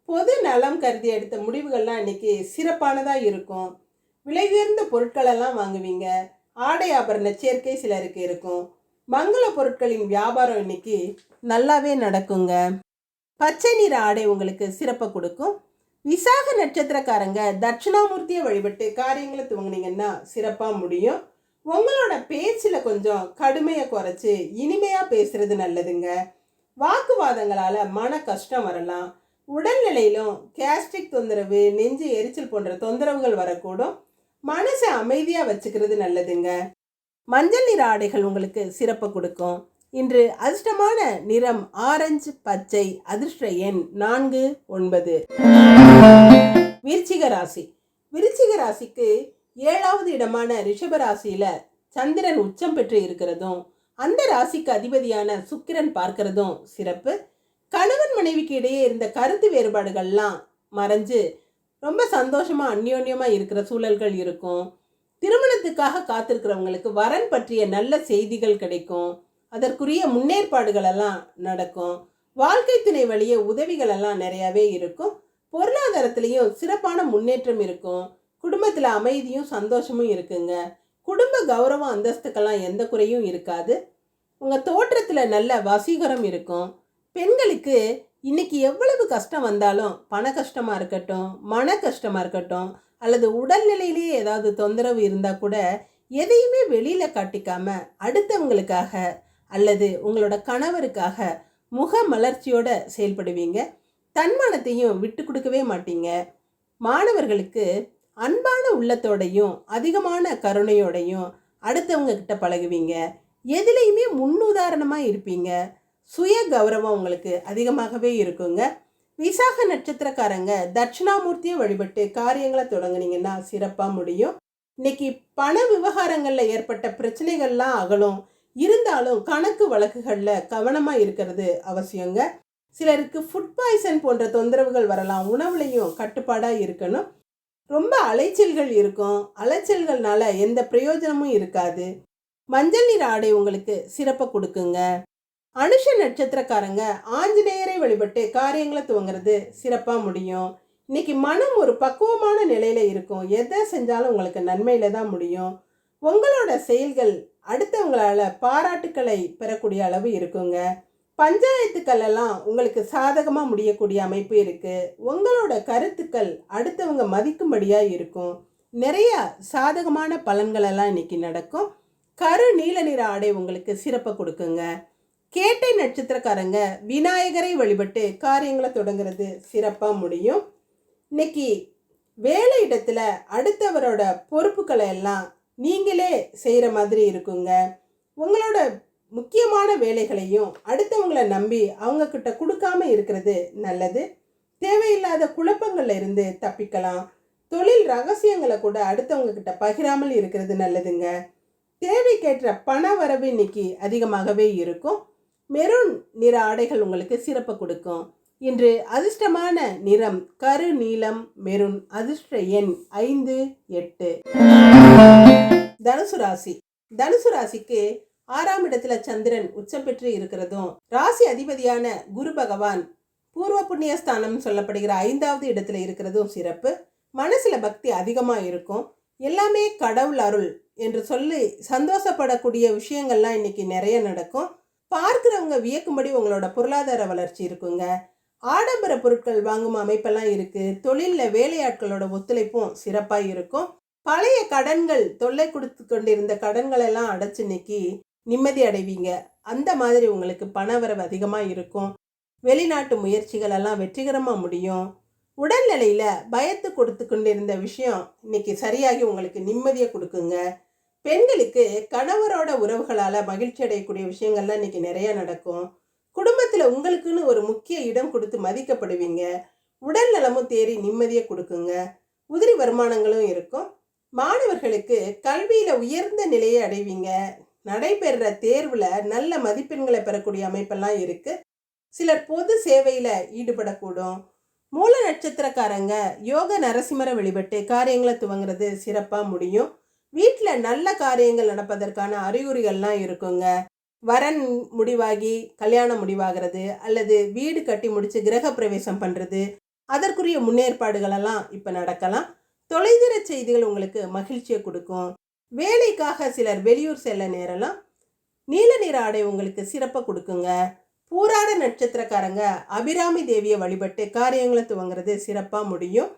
பொது நலம் கருதி எடுத்த முடிவுகள்லாம் இன்னைக்கு சிறப்பானதாக இருக்கும். விலை உயர்ந்த பொருட்களெல்லாம் வாங்குவீங்க. ஆடை ஆபரண சேர்க்கை சிலருக்கு இருக்கும். மங்கள பொருட்களின் வியாபாரம் இன்னைக்கு நல்லாவே நடக்குங்க. பச்சை நிற ஆடை உங்களுக்கு சிறப்பை கொடுக்கும். விசாக நட்சத்திரக்காரங்க தட்சிணாமூர்த்தியை வழிபட்டு காரியங்களை துவங்கினீங்கன்னா சிறப்பாக முடியும். உங்களோட பேச்சில் கொஞ்சம் கடுமையை குறைச்சி இனிமையாக பேசுறது நல்லதுங்க. வாக்குவாதங்களால் மன கஷ்டம் வரலாம். உடல்நிலையிலும் கேஸ்ட்ரிக் தொந்தரவு, நெஞ்சு எரிச்சல் போன்ற தொந்தரவுகள் வரக்கூடும். மனசை அமைதியாக வச்சுக்கிறது நல்லதுங்க. மஞ்சள் நிற ஆடைகள் உங்களுக்கு சிறப்பை கொடுக்கும். இன்று அதிர்ஷ்டமான நிறம் ஆரஞ்சு பச்சை. அதிர்ஷ்ட எண் 4, 9. விருச்சிக ராசி. விருச்சிக ராசிக்கு 7வது இடமான ரிஷப ராசியில சந்திரன் உச்சம் பெற்று இருக்கிறதும் அந்த ராசிக்கு அதிபதியான சுக்கிரன் பார்க்கிறதும் சிறப்பு. கணவன் மனைவிக்கு இடையே இருந்த கருத்து வேறுபாடுகள்லாம் மறைஞ்சு ரொம்ப சந்தோஷமா அந்யோன்யமா இருக்கிற சூழல்கள் இருக்கும். திருமணத்துக்காக காத்திருக்கிறவங்களுக்கு வரன் பற்றிய நல்ல செய்திகள் கிடைக்கும். அதற்குரிய முன்னேற்பாடுகள் எல்லாம் நடக்கும். வாழ்க்கை துணை வழியே உதவிகள் எல்லாம் நிறையவே இருக்கும். பொருளாதாரத்திலையும் சிறப்பான முன்னேற்றம் இருக்கும். குடும்பத்தில் அமைதியும் சந்தோஷமும் இருக்குங்க. குடும்ப கௌரவம் அந்தஸ்துக்கெல்லாம் எந்த குறையும் இருக்காது. உங்கள் தோற்றத்தில் நல்ல வசீகரம் இருக்கும். பெண்களுக்கு இன்னைக்கு எவ்வளவு கஷ்டம் வந்தாலும், பண கஷ்டமாக இருக்கட்டும், மன கஷ்டமாக இருக்கட்டும், அல்லது உடல்நிலையிலேயே ஏதாவது தொந்தரவு இருந்தால் கூட எதையுமே வெளியில் காட்டிக்காம அடுத்தவங்களுக்காக அல்லது உங்களோட கணவருக்காக முக மலர்ச்சியோட செயல்படுவீங்க. தன்மானத்தையும் விட்டு கொடுக்கவே மாட்டீங்க. மாணவர்களுக்கு அன்பான உள்ளத்தோடையும் அதிகமான கருணையோடையும் அடுத்தவங்க கிட்ட பழகுவீங்க. எதுலேயுமே முன்னுதாரணமாக இருப்பீங்க. சுய கௌரவம் உங்களுக்கு அதிகமாகவே இருக்குங்க. விசாக நட்சத்திரக்காரங்க தட்சிணாமூர்த்தியை வழிபட்டு காரியங்களை தொடங்குனீங்கன்னா சிறப்பாக முடியும். இன்னைக்கு பண விவகாரங்களில் ஏற்பட்ட பிரச்சனைகள்லாம் அகலும். இருந்தாலும் கணக்கு வழக்குகளில் கவனமாக இருக்கிறது அவசியங்க. சிலருக்கு ஃபுட் பாய்சன் போன்ற தொந்தரவுகள் வரலாம். உணவுலையும் கட்டுப்பாடாக இருக்கணும். ரொம்ப அலைச்சல்கள் இருக்கும். அலைச்சல்கள்னால எந்த பிரயோஜனமும் இருக்காது. மஞ்சள் நிற ஆடை உங்களுக்கு சிறப்பை கொடுக்குங்க. அனுஷ நட்சத்திரக்காரங்க ஆஞ்சநேயரை வழிபட்டு காரியங்களை துவங்குறது சிறப்பாக முடியும். இன்னைக்கு மனம் ஒரு பக்குவமான நிலையில் இருக்கும். எதை செஞ்சாலும் உங்களுக்கு நன்மையில் தான் முடியும். உங்களோட செயல்கள் அடுத்தவங்களால பாராட்டுக்களை பெறக்கூடிய அளவு இருக்குங்க. பஞ்சாயத்துக்கள் எல்லாம் உங்களுக்கு சாதகமாக முடியக்கூடிய அமைப்பு இருக்குது. உங்களோட கருத்துக்கள் அடுத்தவங்க மதிக்கும்படியாக இருக்கும். நிறைய சாதகமான பலன்கள் எல்லாம் இன்னைக்கு நடக்கும். கரு நீல நிற ஆடை உங்களுக்கு சிறப்பை கொடுக்குங்க. கேட்டை நட்சத்திரக்காரங்க விநாயகரை வழிபட்டு காரியங்களை தொடங்குறது சிறப்பாக முடியும். இன்னைக்கு வேலை இடத்துல அடுத்தவரோட பொறுப்புகளை எல்லாம் நீங்களே செய்கிற மாதிரி இருக்குங்க. உங்களோட முக்கியமான வேலைகளையும் அடுத்தவங்களை நம்பி அவங்கக்கிட்ட கொடுக்காம இருக்கிறது நல்லது. தேவையில்லாத குழப்பங்கள்ல இருந்து தப்பிக்கலாம். தொழில் ரகசியங்களை கூட அடுத்தவங்க கிட்ட பகிராமல் இருக்கிறது நல்லதுங்க. தேவைக்கேற்ற பண வரவு இன்னைக்கு அதிகமாகவே இருக்கும். மெரூன் நிற ஆடைகள் உங்களுக்கு சிறப்பு கொடுக்கும். இன்று அதிர்ஷ்டமான நிறம் கரு நீலம் மெரூன். அதிர்ஷ்ட எண் 5, 8. தனுசு ராசி. தனுசு ராசிக்கு 6ஆம் இடத்துல சந்திரன் உச்சம் பெற்று இருக்கிறதும், ராசி அதிபதியான குரு பகவான் பூர்வ புண்ணியஸ்தானம் சொல்லப்படுகிற 5வது இடத்துல இருக்கிறதும் சிறப்பு. மனசுல பக்தி அதிகமாக இருக்கும். எல்லாமே கடவுள் அருள் என்று சொல்லி சந்தோஷப்படக்கூடிய விஷயங்கள்லாம் இன்னைக்கு நிறைய நடக்கும். பார்க்கிறவங்க வியக்கும்படி உங்களோட பொருளாதார வளர்ச்சி இருக்குங்க. ஆடம்பர பொருட்கள் வாங்கும் அமைப்பெல்லாம் இருக்கு. தொழிலில் வேலையாட்களோட ஒத்துழைப்பும் சிறப்பாக இருக்கும். பழைய கடன்கள் தொல்லை கொடுத்து கொண்டிருந்த கடன்கள் எல்லாம் அடைச்சு இன்னைக்கு நிம்மதி அடைவீங்க. அந்த மாதிரி உங்களுக்கு பண வரவு அதிகமாக இருக்கும். வெளிநாட்டு முயற்சிகள் எல்லாம் வெற்றிகரமாக முடியும். உடல்நிலையில பயத்து கொடுத்து கொண்டிருந்த விஷயம் இன்னைக்கு சரியாகி உங்களுக்கு நிம்மதியை கொடுக்குங்க. பெண்களுக்கு கணவரோட உறவுகளால் மகிழ்ச்சி அடையக்கூடிய விஷயங்கள்லாம் இன்னைக்கு நிறைய நடக்கும். குடும்பத்தில் உங்களுக்குன்னு ஒரு முக்கிய இடம் கொடுத்து மதிக்கப்படுவீங்க. உடல் நலமும் தேறி நிம்மதியை கொடுக்குங்க. உதிரி வருமானங்களும் இருக்கும். மாணவர்களுக்கு கல்வியில் உயர்ந்த நிலையை அடைவீங்க. நடைபெறுற தேர்வில் நல்ல மதிப்பெண்களை பெறக்கூடிய அமைப்பெல்லாம் இருக்கு. சிலர் பொது சேவையில் ஈடுபடக்கூடும். மூல நட்சத்திரக்காரங்க யோக நரசிம்மரை வழிபட்டு காரியங்களை துவங்குறது சிறப்பாக முடியும். வீட்டில் நல்ல காரியங்கள் நடப்பதற்கான அறிகுறிகள்லாம் இருக்குங்க. வரன் முடிவாகி கல்யாணம் முடிவாகிறது, அல்லது வீடு கட்டி முடித்து கிரக பிரவேசம் பண்ணுறது, அதற்குரிய முன்னேற்பாடுகளெல்லாம் இப்போ நடக்கலாம். தொலைதூர செய்திகள் உங்களுக்கு மகிழ்ச்சியை கொடுக்கும். வேலைக்காக சிலர் வெளியூர் செல்ல நேரலாம். நீல நிற ஆடை உங்களுக்கு சிறப்பாக கொடுக்குங்க. பூராட நட்சத்திரக்காரங்க அபிராமி தேவியை வழிபட்டு காரியங்களை துவங்குறது சிறப்பாக முடியும்.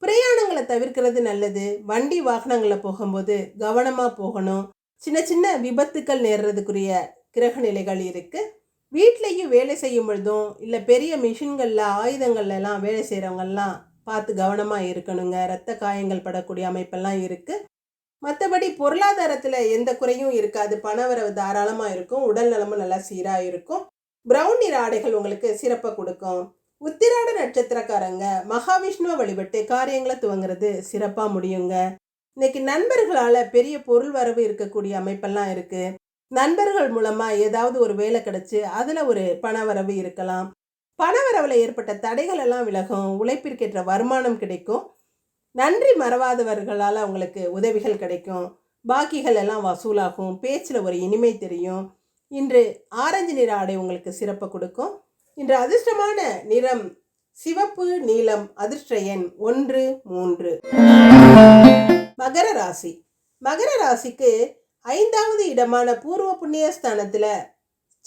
பிரயாணங்களை தவிர்க்கிறது நல்லது. வண்டி வாகனங்களில் போகும்போது கவனமாக போகணும். சின்ன சின்ன விபத்துக்கள் நேர்றதுக்குரிய கிரக நிலைகள் இருக்குது. வீட்லேயும் வேலை செய்யும் பொழுதும் இல்லை பெரிய மிஷின்களில் ஆயுதங்கள்லாம் வேலை செய்கிறவங்கெல்லாம் பார்த்து கவனமாக இருக்கணுங்க. இரத்த காயங்கள் படக்கூடிய அமைப்பெல்லாம் இருக்குது. மற்றபடி பொருளாதாரத்தில் எந்த குறையும் இருக்காது. பணவரவு தாராளமாக இருக்கும். உடல் நலமும் நல்லா சீராக இருக்கும். பிரவுன் நிற ஆடைகள் உங்களுக்கு சிறப்பாக கொடுக்கும். உத்திராட நட்சத்திரக்காரங்க மகாவிஷ்ணுவை வழிபட்டு காரியங்களை துவங்குறது சிறப்பாக முடியுங்க. இன்னைக்கு நண்பர்களால் பெரிய பொருள் வரவு இருக்கக்கூடிய அமைப்பெல்லாம் இருக்குது. நண்பர்கள் மூலமாக ஏதாவது ஒரு வேலை கிடச்சி அதில் ஒரு பண வரவு இருக்கலாம். பண வரவில் ஏற்பட்ட தடைகள் எல்லாம் விலகும். உழைப்பிற்கேற்ற வருமானம் கிடைக்கும். நன்றி மறவாதவர்களால் அவங்களுக்கு உதவிகள் கிடைக்கும். பாக்கிகள் எல்லாம் வசூலாகும். பேச்சில் ஒரு இனிமை தெரியும். இன்று ஆரஞ்சு நிற ஆடை உங்களுக்கு சிறப்பு கொடுக்கும். இன்று அதிர்ஷ்டமான நிறம் சிவப்பு நீலம். அதிர்ஷ்ட எண் 1, 3. மகர ராசி. மகர ராசிக்கு 5வது இடமான பூர்வ புண்ணியஸ்தானத்தில்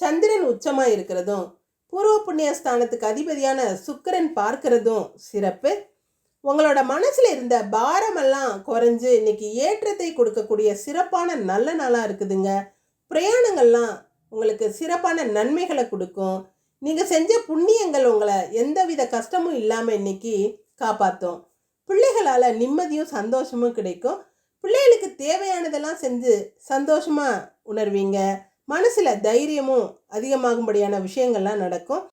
சந்திரன் உச்சமா இருக்கிறதும் பூர்வ புண்ணிய ஸ்தானத்துக்கு அதிபதியான சுக்கிரன் பார்க்கிறதும் சிறப்பு. உங்களோட மனசுல இருந்த பாரமெல்லாம் குறைஞ்சு இன்னைக்கு ஏற்றத்தை கொடுக்கக்கூடிய சிறப்பான நல்ல நாளா இருக்குதுங்க. பிரயாணங்கள்லாம் உங்களுக்கு சிறப்பான நன்மைகளை கொடுக்கும். நீங்க செஞ்ச புண்ணியங்கள் உங்களை எந்தவித கஷ்டமும் இல்லாம இன்னைக்கு காப்பாற்றும். பிள்ளைகளால நிம்மதியும் சந்தோஷமும் கிடைக்கும். பிள்ளைகளுக்கு தேவையானதெல்லாம் செஞ்சு சந்தோஷமா உணர்வீங்க. மனசுல தைரியமும் அதிகமாகும்படியான விஷயங்கள்லாம் நடக்கும்.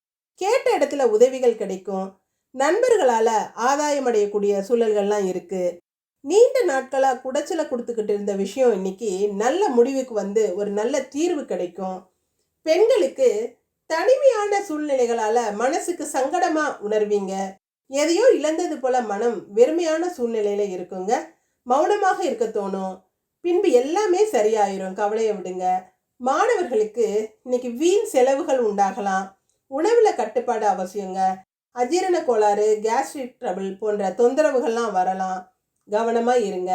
கேட்ட இடத்துல உதவிகள் கிடைக்கும். நண்பர்களால் ஆதாயம் அடையக்கூடிய சூழல்கள்லாம் இருக்குது. நீண்ட நாட்களாக குடைச்சலை கொடுத்துக்கிட்டு இருந்த விஷயம் இன்னைக்கு நல்ல முடிவுக்கு வந்து ஒரு நல்ல தீர்வு கிடைக்கும். பெண்களுக்கு தனிமையான சூழ்நிலைகளால் மனசுக்கு சங்கடமாக உணர்வீங்க. எதையோ இழந்தது போல மனம் வெறுமையான சூழ்நிலையில் இருக்குங்க. மௌனமாக இருக்க தோணும். பின்பு எல்லாமே சரியாயிரும், கவலையை விடுங்க. மாணவர்களுக்கு இன்னைக்கு வீண் செலவுகள் உண்டாகலாம். உணவில் கட்டுப்பாடு அவசியங்க. அஜீரண கோளாறு, கேஸ்ட்ரிக் ட்ரபிள் போன்ற தொந்தரவுகள்லாம் வரலாம், கவனமாக இருங்க.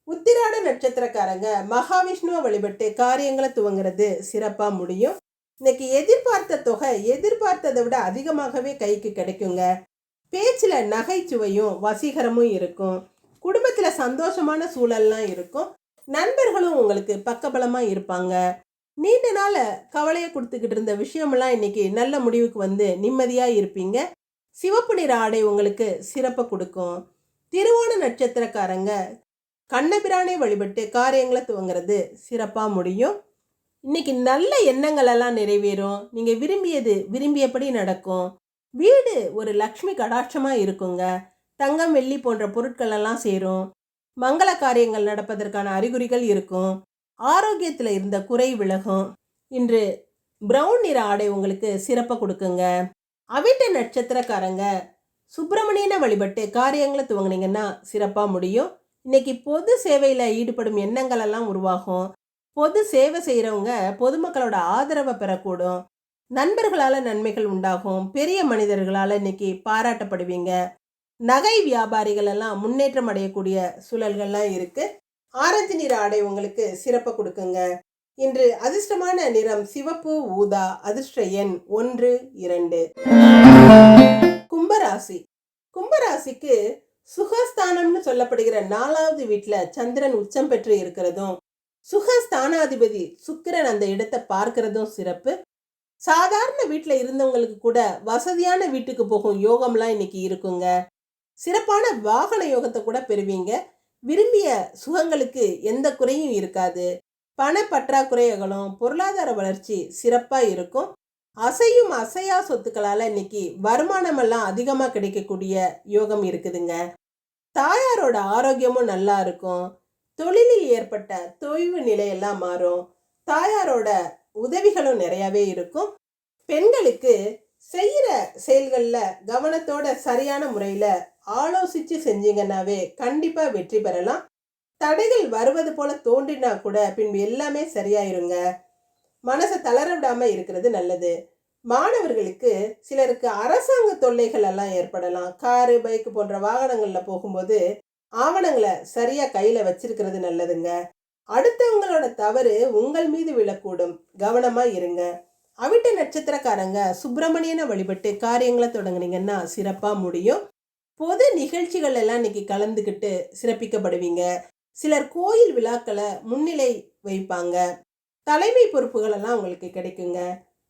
உத்திராட நட்சத்திரக்காரங்க மகாவிஷ்ணுவை வழிபட்டு காரியங்களை துவங்குறது சிறப்பாக முடியும். இன்னைக்கு எதிர்பார்த்த தொகை எதிர்பார்த்ததை விட அதிகமாகவே கைக்கு கிடைக்குங்க. பேச்சில் நகைச்சுவையும் வசீகரமும் இருக்கும். குடும்பத்தில் சந்தோஷமான சூழல்லாம் இருக்கும். நண்பர்களும் உங்களுக்கு பக்கபலமாக இருப்பாங்க. நீண்ட நாள் கவலையை கொடுத்துக்கிட்டு இருந்த விஷயமெல்லாம் இன்னைக்கு நல்ல முடிவுக்கு வந்து நிம்மதியாக இருப்பீங்க. சிவப்பு நிற ஆடை உங்களுக்கு சிறப்பை கொடுக்கும். திருவோண நட்சத்திரக்காரங்க கண்ணபிரானை வழிபட்டு காரியங்களை துவங்குறது சிறப்பாக முடியும். இன்னைக்கு நல்ல எண்ணங்கள் எல்லாம் நிறைவேறும். நீங்கள் விரும்பியபடி நடக்கும். வீடு ஒரு லக்ஷ்மி கடாட்சமாக இருக்குங்க. தங்கம், வெள்ளி போன்ற பொருட்கள் எல்லாம் சேரும். மங்கள காரியங்கள் நடப்பதற்கான அறிகுறிகள் இருக்கும். ஆரோக்கியத்தில் இருந்த குறை விலகும். இன்று பிரவுன் நிற ஆடை உங்களுக்கு சிறப்பை கொடுக்குங்க. அவிட்ட நட்சத்திரக்காரங்க சுப்பிரமணியனை வழிபட்டு காரியங்களை துவங்கினீங்கன்னா சிறப்பாக முடியும். இன்னைக்கு பொது சேவையில் ஈடுபடும் எண்ணங்கள் எல்லாம் உருவாகும். பொது சேவை செய்கிறவங்க பொதுமக்களோட ஆதரவை பெறக்கூடும். நண்பர்களால் நன்மைகள் உண்டாகும். பெரிய மனிதர்களால் இன்னைக்கு பாராட்டப்படுவீங்க. நகை வியாபாரிகள் எல்லாம் முன்னேற்றம் அடையக்கூடிய சூழல்கள்லாம் இருக்குது. ஆரஞ்சு நிற ஆடை உங்களுக்கு சிறப்பை கொடுக்குங்க. இன்று அதிர்ஷ்டமான நிறம் சிவப்பு, ஊதா. அதிர்ஷ்ட எண் 1, 2. கும்பராசி. கும்பராசிக்கு சுகஸ்தானம்னு சொல்லப்படுகிற 4வது வீட்டில் சந்திரன் உச்சம் பெற்று இருக்கிறதும் சுகஸ்தானாதிபதி சுக்கிரன் அந்த இடத்தை பார்க்கறதும் சிறப்பு. சாதாரண வீட்டில் இருந்தவங்களுக்கு கூட வசதியான வீட்டுக்கு போகும் யோகம்லாம் இன்னைக்கு இருக்குங்க. சிறப்பான வாகன யோகத்தை கூட பெறுவீங்க. விரும்பிய சுகங்களுக்கு எந்த குறையும் இருக்காது. பண பற்றாக்குறைகளும் பொருளாதார வளர்ச்சி சிறப்பாக இருக்கும். அசையும் அசையா சொத்துக்களால் இன்னைக்கு வருமானமெல்லாம் அதிகமாக கிடைக்கக்கூடிய யோகம் இருக்குதுங்க. தாயாரோட ஆரோக்கியமும் நல்லா இருக்கும். தொழிலில் ஏற்பட்ட தொய்வு நிலையெல்லாம் மாறும். தாயாரோட உதவிகளும் நிறையாவே இருக்கும். பெண்களுக்கு செய்கிற செயல்களில் கவனத்தோட சரியான முறையில் ஆலோசித்து செஞ்சீங்கன்னாவே கண்டிப்பாக வெற்றி பெறலாம். தடைகள் வருவது போல தோன்றினா கூட பின்பு எல்லாமே சரியாயிருங்க. மனசை தளர விடாமல் இருக்கிறது நல்லது. மாணவர்களுக்கு சிலருக்கு அரசாங்க தொல்லைகள் எல்லாம் ஏற்படலாம். காரு, பைக்கு போன்ற வாகனங்களில் போகும்போது ஆவணங்களை சரியாக கையில் வச்சிருக்கிறது நல்லதுங்க. அடுத்தவங்களோட தவறு உங்கள் மீது விழக்கூடும், கவனமாக இருங்க. அவிட்ட நட்சத்திரக்காரங்க சுப்பிரமணியனை வழிபட்டு காரியங்களை தொடங்குனீங்கன்னா சிறப்பாக முடியும். பொது நிகழ்ச்சிகள் எல்லாம் இன்னைக்கு கலந்துக்கிட்டு சிறப்பிக்கப்படுவீங்க. சிலர் கோயில் விழாக்களை முன்னிலை வைப்பாங்க. தலைமை பொறுப்புகள் எல்லாம் உங்களுக்கு கிடைக்குங்க.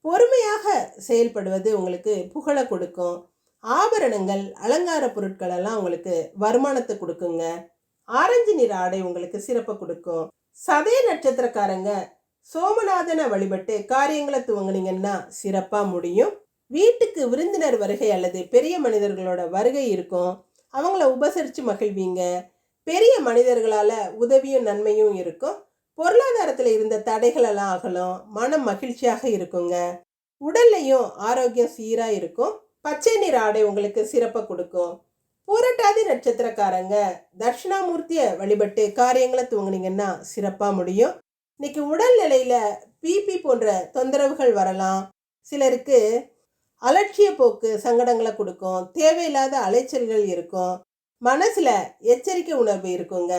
பொறுமையாக செயல்படுவது உங்களுக்கு புகழை கொடுக்கும். ஆபரணங்கள், அலங்கார பொருட்கள் எல்லாம் உங்களுக்கு வருமானத்தை கொடுக்குங்க. ஆரஞ்சு நிற ஆடை உங்களுக்கு சிறப்பை கொடுக்கும். சதய நட்சத்திரக்காரங்க சோமநாதனை வழிபட்டு காரியங்களை துவங்கினீங்கன்னா சிறப்பாக முடியும். வீட்டுக்கு விருந்தினர் வருகை அல்லது பெரிய மனிதர்களோட வருகை இருக்கும். அவங்கள உபசரித்து மகிழ்வீங்க. பெரிய மனிதர்களால் உதவியும் நன்மையும் இருக்கும். பொருளாதாரத்தில் இருந்த தடைகளெல்லாம் அகலும். மனம் மகிழ்ச்சியாக இருக்குங்க. உடல்லையும் ஆரோக்கியம் சீராக இருக்கும். பச்சை நிற ஆடை உங்களுக்கு சிறப்பை கொடுக்கும். பூரட்டாதி நட்சத்திரக்காரங்க தட்சிணாமூர்த்தியை வழிபட்டு காரியங்களை துவங்கினீங்கன்னா சிறப்பாக முடியும். இன்னைக்கு உடல்நிலையில் பிபி போன்ற தொந்தரவுகள் வரலாம். சிலருக்கு அலட்சிய போக்கு சங்கடங்களை கொடுக்கும். தேவையில்லாத அலைச்சல்கள் இருக்கும். மனசில் எச்சரிக்கை உணர்வு இருக்குங்க.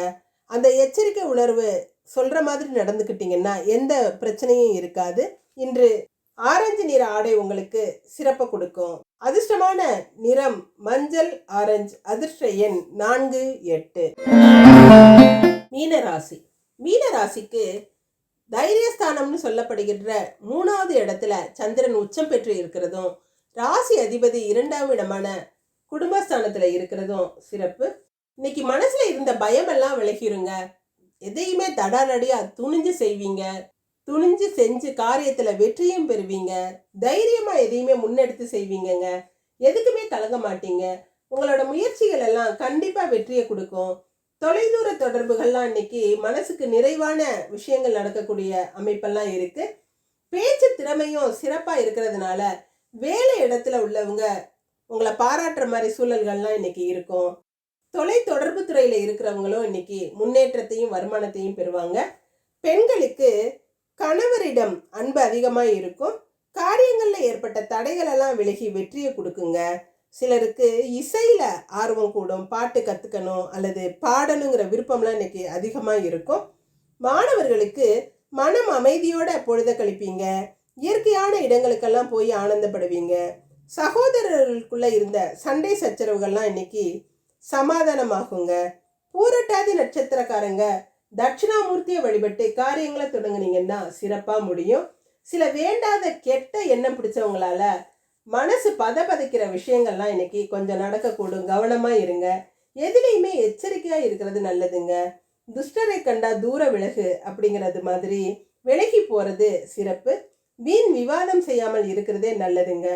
அந்த எச்சரிக்கை உணர்வு சொல்கிற மாதிரி நடந்துக்கிட்டிங்கன்னா எந்த பிரச்சனையும் இருக்காது. இன்று ஆரஞ்சு நிற ஆடை உங்களுக்கு சிறப்பு கொடுக்கும். அதிர்ஷ்டமான நிறம் மஞ்சள் ஆரஞ்சு. அதிர்ஷ்ட எண் 4, 8. மீனராசி. மீனராசிக்கு தைரியஸ்தானம்னு சொல்லப்படுகின்ற 3வது இடத்துல சந்திரன் உச்சம் பெற்று இருக்கிறதும், ராசி அதிபதி 2ஆம் இடமான குடும்பஸ்தானத்துல இருக்கிறதும் சிறப்பு. இன்னைக்கு மனசுல இருந்த பயம் எல்லாம் விலகிருங்க. எதையுமே தடாலடியா துணிஞ்சு செய்வீங்க. துணிஞ்சு செஞ்சு காரியத்துல வெற்றியும் பெறுவீங்க. தைரியமா எதையுமே முன்னெடுத்து செய்வீங்கங்க. எதுக்குமே கலங்க மாட்டீங்க. உங்களோட முயற்சிகள் எல்லாம் கண்டிப்பா வெற்றியை கொடுக்கும். தொலைதூர தொடர்புகள்லாம் இன்னைக்கு மனசுக்கு நிறைவான விஷயங்கள் நடக்கக்கூடிய அமைப்பெல்லாம் இருக்கு. பேச்சு திறமையும் சிறப்பா இருக்கிறதுனால வேலை இடத்துல உள்ளவங்க உங்களை பாராட்டுற மாதிரி சூழல்கள்லாம் இன்னைக்கு இருக்கும். தொலை தொடர்பு துறையில இருக்கிறவங்களும் இன்னைக்கு முன்னேற்றத்தையும் வருமானத்தையும் பெறுவாங்க. பெண்களுக்கு கணவரிடம் அன்பு அதிகமாக இருக்கும். காரியங்களில் ஏற்பட்ட தடைகள் எல்லாம் விலகி வெற்றியை கொடுக்குங்க. சிலருக்கு இசையில் ஆர்வம் கூடும். பாட்டு கற்றுக்கணும் அல்லது பாடணுங்கிற விருப்பம்லாம் இன்னைக்கு அதிகமாக இருக்கும். மாணவர்களுக்கு மனம் அமைதியோட பொழுத கழிப்பீங்க. இயற்கையான இடங்களுக்கெல்லாம் போய் ஆனந்தப்படுவீங்க. சகோதரர்களுக்குள்ள இருந்த சண்டை சச்சரவுகள்லாம் இன்னைக்கு சமாதானமாகுங்க. பூரட்டாதி நட்சத்திரக்காரங்க தட்சிணாமூர்த்தியை வழிபட்டு காரியங்களை தொடங்குனீங்கன்னா சிறப்பாக முடியும். சில வேண்டாத கெட்ட எண்ணம் பிடிச்சவங்களால மனசு பதப்பதைக்கிற விஷயங்கள்லாம் இன்னைக்கு கொஞ்சம் நடக்கக்கூடும். கவனமாக இருங்க. எதுலேயுமே எச்சரிக்கையாக இருக்கிறது நல்லதுங்க. துஷ்டரை கண்டா தூர விலகு அப்படிங்கிறது மாதிரி விலகி போகிறது சிறப்பு. வீண் விவாதம் செய்யாமல் இருக்கிறதே நல்லதுங்க.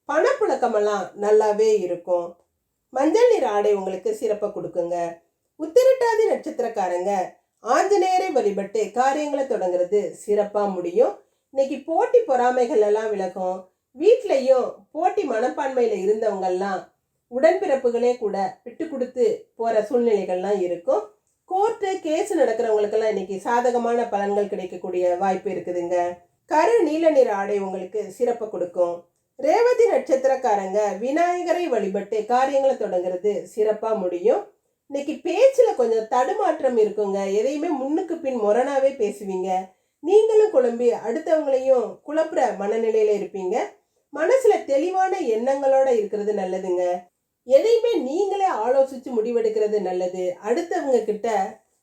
பணப்புழக்கமெல்லாம் நல்லாவே இருக்கும். மஞ்சள் நிற ஆடை உங்களுக்கு சிறப்பை கொடுக்குங்க. உத்திரட்டாதி நட்சத்திரக்காரங்க ஆஞ்சநேயரை வழிபட்டு காரியங்களை தொடங்குறது சிறப்பாக முடியும். இன்னைக்கு போட்டி பொறாமைகள் எல்லாம் விலகும். வீட்லையும் போட்டி மனப்பான்மையில் இருந்தவங்கெல்லாம் உடன்பிறப்புகளே கூட விட்டு கொடுத்து போகிற சூழ்நிலைகள்லாம் இருக்கும். கோர்ட்டு கேஸ் நடக்கிறவங்களுக்கெல்லாம் இன்னைக்கு சாதகமான பலன்கள் கிடைக்கக்கூடிய வாய்ப்பு இருக்குதுங்க. கரு நீல நிற ஆடை உங்களுக்கு சிறப்பை கொடுக்கும். ரேவதி நட்சத்திரக்காரங்க விநாயகரை வழிபட்டு காரியங்களை தொடங்குறது சிறப்பாக முடியும். இன்னைக்கு பேச்சில் கொஞ்சம் தடுமாற்றம் இருக்குங்க. எதையுமே முன்னுக்கு பின் முரணாவே பேசுவீங்க. நீங்களும் குழம்பி அடுத்தவங்களையும் குழப்புற மனநிலையில இருப்பீங்க. மனசுல தெளிவான எண்ணங்களோட இருக்கிறது நல்லதுங்க. எதையுமே நீங்களே ஆலோசிச்சு முடிவெடுக்கிறது நல்லது. அடுத்தவங்க கிட்ட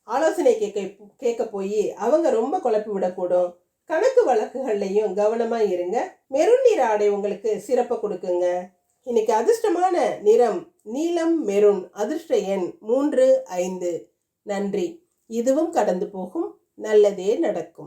ஆலோசனை கேட்க போய் அவங்க ரொம்ப குழப்பி விடக்கூடும். கணக்கு வழக்குகள்லையும் கவனமா இருங்க. மெருன் நிற ஆடை உங்களுக்கு சிறப்பை கொடுக்குங்க. இன்னைக்கு அதிர்ஷ்டமான நிறம் நீலம் மெரூன். அதிர்ஷ்ட எண் 3, 5. நன்றி. இதுவும் கடந்து போகும். நல்லதே நடக்கும்.